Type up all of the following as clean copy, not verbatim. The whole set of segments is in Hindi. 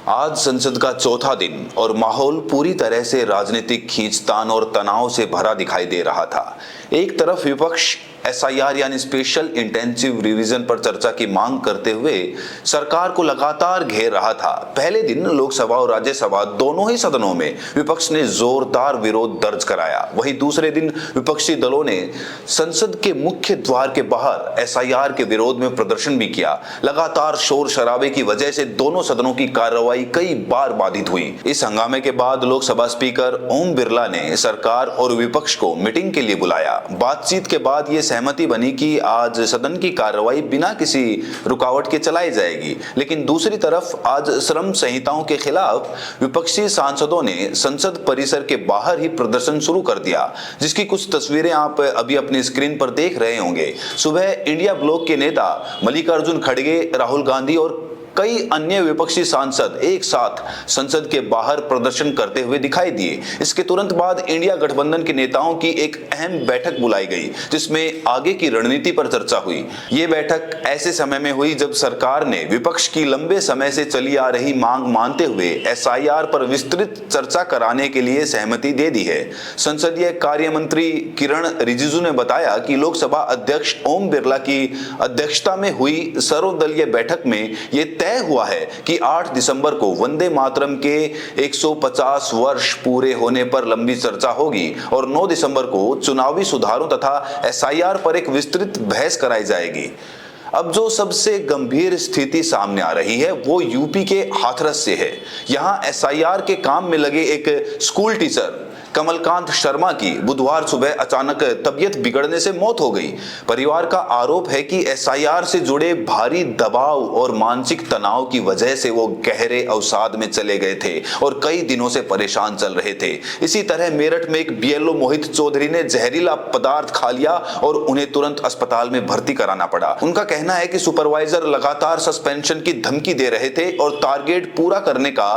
आज संसद का चौथा दिन और माहौल पूरी तरह से राजनीतिक खींचतान और तनाव से भरा दिखाई दे रहा था। एक तरफ विपक्ष एसआईआर यानी स्पेशल इंटेंसिव रिवीजन पर चर्चा की मांग करते हुए सरकार को लगातार घेर रहा था। पहले दिन लोकसभा और राज्यसभा दोनों ही सदनों में विपक्ष ने जोरदार विरोध दर्ज कराया। वहीं दूसरे दिन विपक्षी दलों ने संसद के मुख्य द्वार के बाहर एसआईआर के विरोध में प्रदर्शन भी किया। लगातार शोर शराबे की वजह से दोनों सदनों की कार्रवाई कई बार बाधित हुई। इस हंगामे के बाद लोकसभा स्पीकर ओम बिरला ने सरकार और विपक्ष को मीटिंग के लिए बुलाया। बातचीत के बाद ये सहमति बनी कि आज सदन की कार्रवाई बिना किसी रुकावट के चलाई जाएगी। लेकिन दूसरी तरफ आज श्रम संहिताओं के खिलाफ विपक्षी सांसदों ने संसद परिसर के बाहर ही प्रदर्शन शुरू कर दिया, जिसकी कुछ तस्वीरें आप अभी अपनी स्क्रीन पर देख रहे होंगे। सुबह इंडिया ब्लॉक के नेता मल्लिकार्जुन खड़गे, राहुल गांधी और कई अन्य विपक्षी सांसद एक साथ संसद के बाहर प्रदर्शन करते हुए दिखाई दिए। इसके तुरंत बाद इंडिया गठबंधन के नेताओं की एक अहम बैठक बुलाई गई, जिसमें आगे की रणनीति पर चर्चा हुई। ये बैठक ऐसे समय में हुई जब सरकार ने विपक्ष की लंबे समय से चली आ रही मांग मानते हुए एसआईआर पर विस्तृत चर्चा कराने के लिए सहमति दे दी है। संसदीय कार्य मंत्री किरण रिजिजू ने बताया कि लोकसभा अध्यक्ष ओम बिरला की अध्यक्षता में हुई सर्वदलीय बैठक में ये तय हुआ है कि 8 दिसंबर को वंदे मातरम के 150 वर्ष पूरे होने पर लंबी चर्चा होगी और 9 दिसंबर को चुनावी सुधारों तथा एसआईआर पर एक विस्तृत बहस कराई जाएगी। अब जो सबसे गंभीर स्थिति सामने आ रही है वो यूपी के हाथरस से है। यहाँ एसआईआर के काम में लगे एक स्कूल टीचर कमलकांत शर्मा की बुधवार सुबह अचानक तबीयत बिगड़ने से मौत हो गई। परिवार का आरोप है कि एसआईआर से जुड़े भारी दबाव और मानसिक तनाव की वजह से वो गहरे अवसाद में चले गए थे और कई दिनों से परेशान चल रहे थे। इसी तरह मेरठ में एक बीएलओ मोहित चौधरी ने जहरीला पदार्थ खा लिया और उन्हें तुरंत अस्पताल में भर्ती कराना पड़ा। उनका कहना है कि सुपरवाइजर लगातार सस्पेंशन की धमकी दे रहे थे और टारगेट पूरा करने का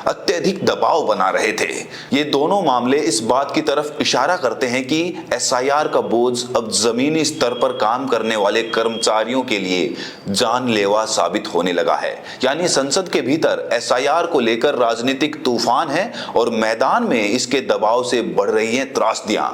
अत्यधिक दबाव बना रहे थे। ये दोनों मामले इस बात की तरफ इशारा करते हैं कि एसआईआर का बोझ अब जमीनी स्तर पर काम करने वाले कर्मचारियों के लिए जानलेवा साबित होने लगा है। यानी संसद के भीतर एसआईआर को लेकर राजनीतिक तूफान है और मैदान में इसके दबाव से बढ़ रही हैं त्रासदियां।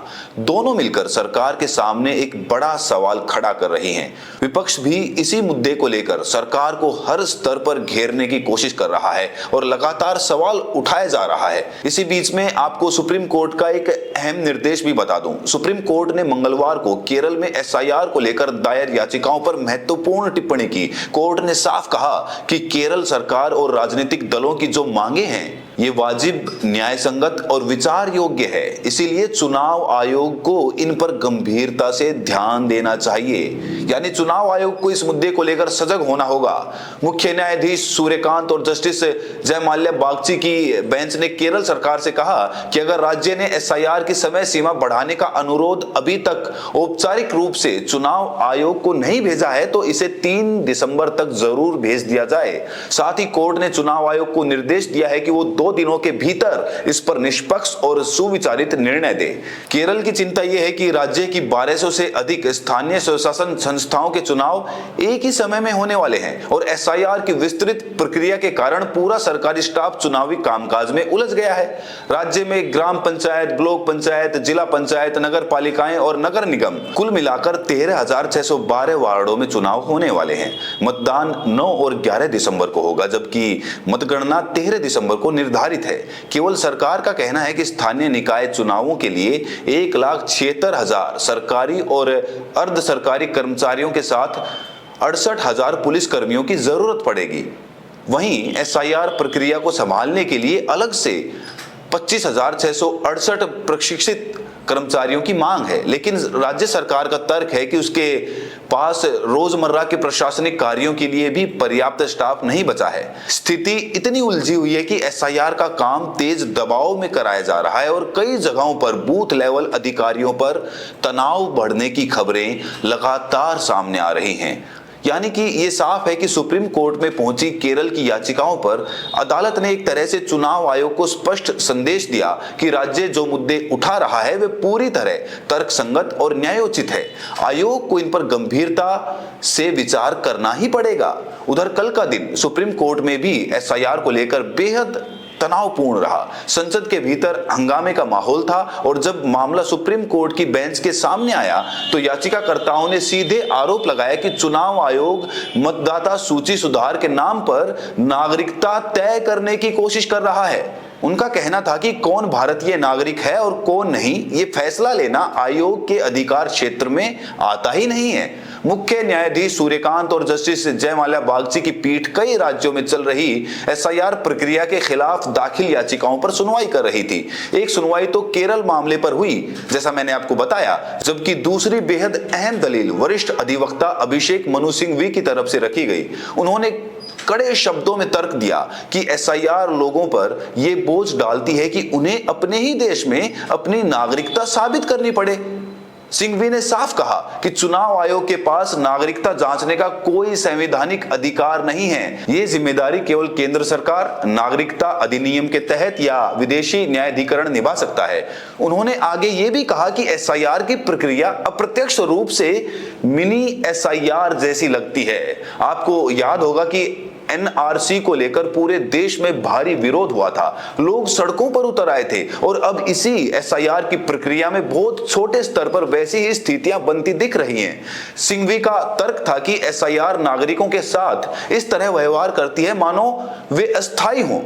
दोनों मिलकर सरकार के सामने एक बड़ा सवाल खड़ा कर रही हैं। विपक्ष भी इसी मुद्दे को लेकर सरकार को हर स्तर पर घेरने की कोशिश कर रहा है और लगातार सवाल उठाया जा रहा है। इसी बीच में आपको सुप्रीम कोर्ट का एक अहम निर्देश भी बता दूं। सुप्रीम कोर्ट ने मंगलवार को केरल में एसआईआर को लेकर दायर याचिकाओं पर महत्वपूर्ण टिप्पणी की। कोर्ट ने साफ कहा कि केरल सरकार और राजनीतिक दलों की जो मांगे हैं ये वाजिब, न्याय संगत और विचार योग्य है। इसीलिए चुनाव आयोग को इन पर गंभीरता से ध्यान देना चाहिए। यानी चुनाव आयोग को इस मुद्दे को लेकर सजग होना होगा। मुख्य न्यायाधीश सूर्यकांत और जस्टिस जयमाल्या बागची की बेंच ने केरल सरकार से कहा कि अगर राज्य ने एसआईआर की समय सीमा बढ़ाने का अनुरोध अभी तक औपचारिक रूप से चुनाव आयोग को नहीं भेजा है तो इसे 3 दिसंबर तक जरूर भेज दिया जाए। साथ ही कोर्ट ने चुनाव आयोग को निर्देश दिया है कि वो 2 दिनों के भीतर इस पर निष्पक्ष और सुविचारित निर्णय दे। केरल की चिंता यह है कि राज्य की 1200 से अधिक स्थानीय स्वशासन संस्थाओं के चुनाव एक ही समय में होने वाले हैं और एसआईआर की विस्तृत प्रक्रिया के कारण पूरा सरकारी स्टाफ चुनावी कामकाज में उलझ गया है। राज्य में ग्राम पंचायत, ब्लॉक पंचायत, जिला पंचायत, नगर पालिकाएं और नगर निगम कुल मिलाकर 13,612 वार्डों में चुनाव होने वाले हैं। मतदान 9 और 11 दिसंबर को होगा, जबकि मतगणना 13 दिसंबर को निर्धारित है। केवल सरकार का कहना है कि स्थानीय निकाय चुनावों के लिए 1,76,000 सरकारी और अर्ध सरकारी कर्मचारियों के साथ 68,000 पुलिस कर्मियों की जरूरत पड़ेगी। वहीं एसआईआर प्रक्रिया को संभालने के लिए अलग से 25,668 प्रशिक्षित कर्मचारियों की मांग है। लेकिन राज्य सरकार का तर्क है कि उसके पास रोजमर्रा के प्रशासनिक कार्यों के लिए भी पर्याप्त स्टाफ नहीं बचा है। स्थिति इतनी उलझी हुई है कि एसआईआर का काम तेज दबाव में कराया जा रहा है और कई जगहों पर बूथ लेवल अधिकारियों पर तनाव बढ़ने की खबरें लगातार सामने आ रही हैं। यानी कि ये साफ है कि सुप्रीम कोर्ट में पहुंची केरल की याचिकाओं पर अदालत ने एक तरह से चुनाव आयोग को स्पष्ट संदेश दिया कि राज्य जो मुद्दे उठा रहा है वे पूरी तरह तर्कसंगत और न्यायोचित है। आयोग को इन पर गंभीरता से विचार करना ही पड़ेगा। उधर कल का दिन सुप्रीम कोर्ट में भी एसआईआर को लेकर बेहद तनावपूर्ण रहा। संसद के भीतर हंगामे का माहौल था और जब मामला सुप्रीम कोर्ट की बेंच के सामने आया तो याचिकाकर्ताओं ने सीधे आरोप लगाया कि चुनाव आयोग मतदाता सूची सुधार के नाम पर नागरिकता तय करने की कोशिश कर रहा है। उनका कहना था कि कौन भारतीय नागरिक है और कौन नहीं, ये फैसला लेना आयोग के अधिकार क्षेत्र में आता ही नहीं है। मुख्य न्यायाधीश सूर्यकांत और जस्टिस जयमाल्या बागची की पीठ कई राज्यों में चल रही एसआईआर प्रक्रिया के खिलाफ दाखिल याचिकाओं पर सुनवाई कर रही थी। एक सुनवाई तो केरल मामले पर हुई, जैसा मैंने आपको बताया, जबकि दूसरी बेहद अहम दलील वरिष्ठ अधिवक्ता अभिषेक मनु सिंघवी की तरफ से रखी गई। उन्होंने कड़े शब्दों में तर्क दिया कि एसआईआर लोगों पर यह बोझ डालती है कि उन्हें अपने ही देश में अपनी नागरिकता साबित करनी पड़े। सिंघवी ने साफ कहा कि चुनाव आयोग के पास नागरिकता जांचने का कोई संवैधानिक अधिकार नहीं है। ये जिम्मेदारी केवल केंद्र सरकार नागरिकता अधिनियम के तहत या विदेशी न्यायाधिकरण निभा सकता है। उन्होंने आगे ये भी कहा कि एसआईआर की प्रक्रिया अप्रत्यक्ष रूप से मिनी एसआईआर जैसी लगती है। आपको याद होगा कि एनआरसी को लेकर पूरे देश में भारी विरोध हुआ था, लोग सड़कों पर उतर आए थे और अब इसी एसआईआर की प्रक्रिया में बहुत छोटे स्तर पर वैसी ही स्थितियां बनती दिख रही हैं। सिंघवी का तर्क था कि एसआईआर नागरिकों के साथ इस तरह व्यवहार करती है मानो वे अस्थायी हों,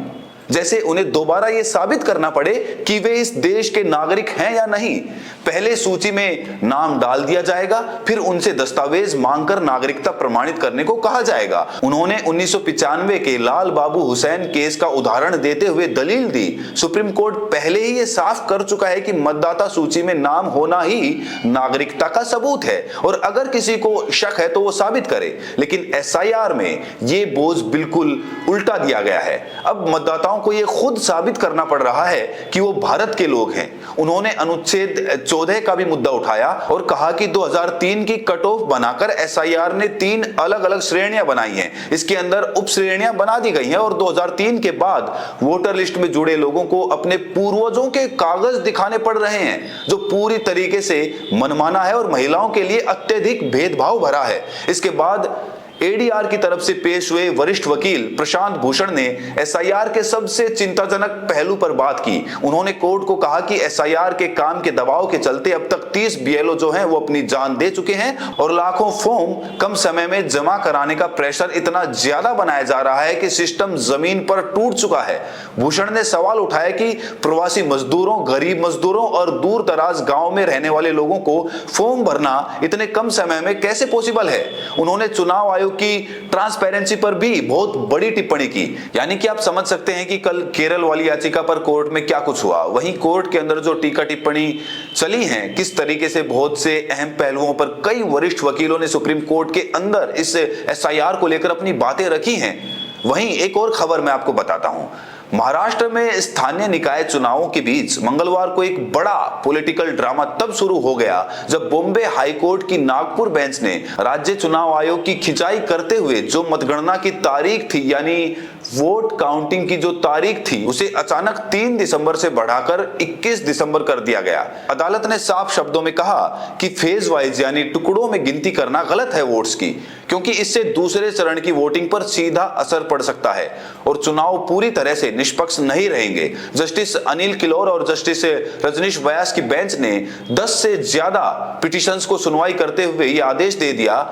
जैसे उन्हें दोबारा यह साबित करना पड़े कि वे इस देश के नागरिक हैं या नहीं। पहले सूची में नाम डाल दिया जाएगा, फिर उनसे दस्तावेज मांगकर नागरिकता प्रमाणित करने को कहा जाएगा। उन्होंने 1995 के लाल बाबू हुसैन केस का उदाहरण देते हुए दलील दी, सुप्रीम कोर्ट पहले ही ये साफ कर चुका है कि मतदाता सूची में नाम होना ही नागरिकता का सबूत है और अगर किसी को शक है तो वो साबित करे। लेकिन एसआईआर में ये बोझ बिल्कुल उल्टा दिया गया है। अब मतदाताओं को यह खुद साबित करना पड़ रहा है कि वो भारत के लोग हैं। उन्होंने अनुच्छेद 14 का भी मुद्दा उठाया और कहा कि 2003 की कट ऑफ बनाकर एसआईआर ने 3 अलग अलग श्रेणियां बनाई हैं। इसके अंदर उप श्रेणियां बना दी गई हैं और 2003 के बाद वोटर लिस्ट में जुड़े लोगों को अपने पूर्वजों के कागज दिखाने पड़ रहे हैं, जो पूरी तरीके से मनमाना है और महिलाओं के लिए अत्यधिक भेदभाव भरा है। इसके बाद एडीआर की तरफ से पेश हुए वरिष्ठ वकील प्रशांत भूषण ने एसआईआर के सबसे चिंताजनक पहलू पर बात की। उन्होंने कोर्ट को कहा कि एसआईआर के काम के दबाव के चलते अब तक 30 बीएलओ जो हैं वो अपनी जान दे चुके हैं और लाखों फॉर्म कम समय में जमा कराने का प्रेशर इतना ज्यादा बनाया जा रहा है कि सिस्टम जमीन पर टूट चुका है। भूषण ने सवाल उठाया कि प्रवासी मजदूरों, गरीब मजदूरों और दूर दराज गांव में रहने वाले लोगों को फॉर्म भरना इतने कम समय में कैसे पॉसिबल है। उन्होंने चुनाव आयोग की ट्रांसपेरेंसी पर भी बहुत बड़ी टिप्पणी की। यानी कि आप समझ सकते हैं कि कल केरल वाली याचिका पर कोर्ट में क्या कुछ हुआ। वहीं कोर्ट के अंदर जो टीका टिप्पणी चली है, किस तरीके से बहुत से अहम पहलुओं पर कई वरिष्ठ वकीलों ने सुप्रीम कोर्ट के अंदर इस एसआईआर को लेकर अपनी बातें रखी हैं। वहीं एक और खबर मैं आपको बताता हूं। महाराष्ट्र में स्थानीय निकाय चुनावों के बीच मंगलवार को एक बड़ा पॉलिटिकल ड्रामा तब शुरू हो गया जब बॉम्बे हाईकोर्ट की नागपुर बेंच ने राज्य चुनाव आयोग की खिंचाई करते हुए जो मतगणना की तारीख थी, यानी वोट काउंटिंग की जो तारीख थी, उसे अचानक 3 दिसंबर से बढ़ाकर 21 दिसंबर कर दिया गया। अदालत ने साफ शब्दों में कहा कि फेज वाइज यानी टुकड़ों में गिनती करना गलत है वोट्स की, क्योंकि इससे दूसरे चरण की वोटिंग पर सीधा असर पड़ सकता है और चुनाव पूरी तरह से निष्पक्ष नहीं रहेंगे। जस्टिस अनिल किलोर और जस्टिस रजनीश व्यास की बेंच ने 10 से ज्यादा पिटीशंस को सुनवाई करते हुए यह आदेश दे दिया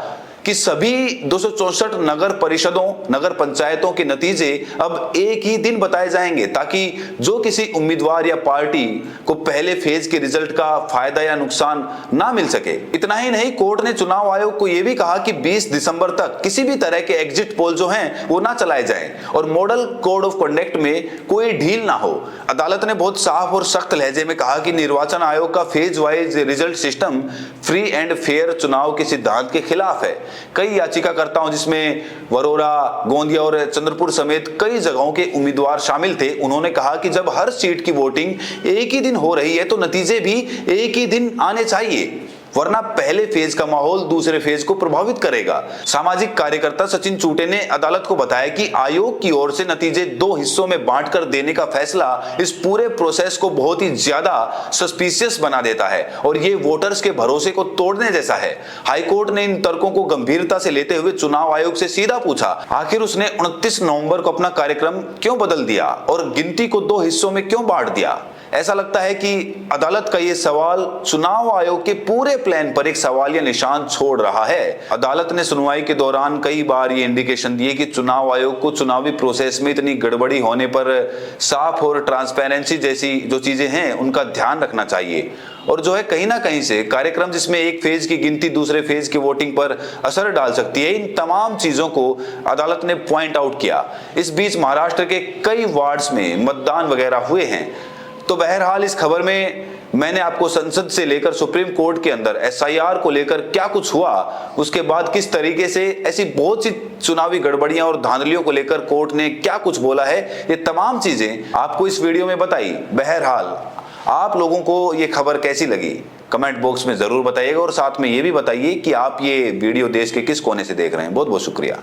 कि सभी 264 नगर परिषदों, नगर पंचायतों के नतीजे अब एक ही दिन बताए जाएंगे, ताकि जो किसी उम्मीदवार या पार्टी को पहले फेज के रिजल्ट का फायदा या नुकसान ना मिल सके। इतना ही नहीं, कोर्ट ने चुनाव आयोग को यह भी कहा कि 20 दिसंबर तक किसी भी तरह के एग्जिट पोल जो हैं वो ना चलाए जाएं और मॉडल कोड ऑफ कंडक्ट में कोई ढील ना हो। अदालत ने बहुत साफ और सख्त लहजे में कहा कि निर्वाचन आयोग का phase wise result system free and fair चुनाव के सिद्धांत के खिलाफ है। कई याचिकाकर्ताओं, जिसमें वरोरा, गोंदिया और चंद्रपुर समेत कई जगहों के उम्मीदवार शामिल थे, उन्होंने कहा कि जब हर सीट की वोटिंग एक ही दिन हो रही है तो नतीजे भी एक ही दिन आने चाहिए। वरना पहले फेज का माहौल दूसरे फेज को प्रभावित करेगा। सामाजिक कार्यकर्ता सचिन चूटे ने अदालत को बताया कि आयोग की ओर से नतीजे 2 हिस्सों में बांटकर देने का फैसला इस पूरे प्रोसेस को बहुत ही ज्यादा सस्पिशियस बना देता है और ये वोटर्स के भरोसे को तोड़ने जैसा है। हाईकोर्ट ने इन तर्कों को गंभीरता से लेते हुए चुनाव आयोग से सीधा पूछा, आखिर उसने 29 नवंबर को अपना कार्यक्रम क्यों बदल दिया और गिनती को 2 हिस्सों में क्यों बांट दिया। ऐसा लगता है कि अदालत का यह सवाल चुनाव आयोग के पूरे प्लान पर एक सवालिया निशान छोड़ रहा है। अदालत ने सुनवाई के दौरान कई बार ये इंडिकेशन दिए कि चुनाव आयोग को चुनावी प्रोसेस में इतनी गड़बड़ी होने पर साफ और ट्रांसपेरेंसी जैसी जो चीजें हैं उनका ध्यान रखना चाहिए। और जो है कहीं ना कहीं से कार्यक्रम जिसमें एक फेज की गिनती दूसरे फेज की वोटिंग पर असर डाल सकती है, इन तमाम चीजों को अदालत ने पॉइंट आउट किया। इस बीच महाराष्ट्र के कई वार्ड्स में मतदान वगैरह हुए हैं। तो बहरहाल इस खबर में मैंने आपको संसद से लेकर सुप्रीम कोर्ट के अंदर एसआईआर को लेकर क्या कुछ हुआ, उसके बाद किस तरीके से ऐसी बहुत सी चुनावी गड़बड़ियां और धांधलियों को लेकर कोर्ट ने क्या कुछ बोला है, ये तमाम चीजें आपको इस वीडियो में बताई। बहरहाल आप लोगों को ये खबर कैसी लगी कमेंट बॉक्स में जरूर बताइएगा और साथ में ये भी बताइए कि आप ये वीडियो देश के किस कोने से देख रहे हैं। बहुत बहुत शुक्रिया।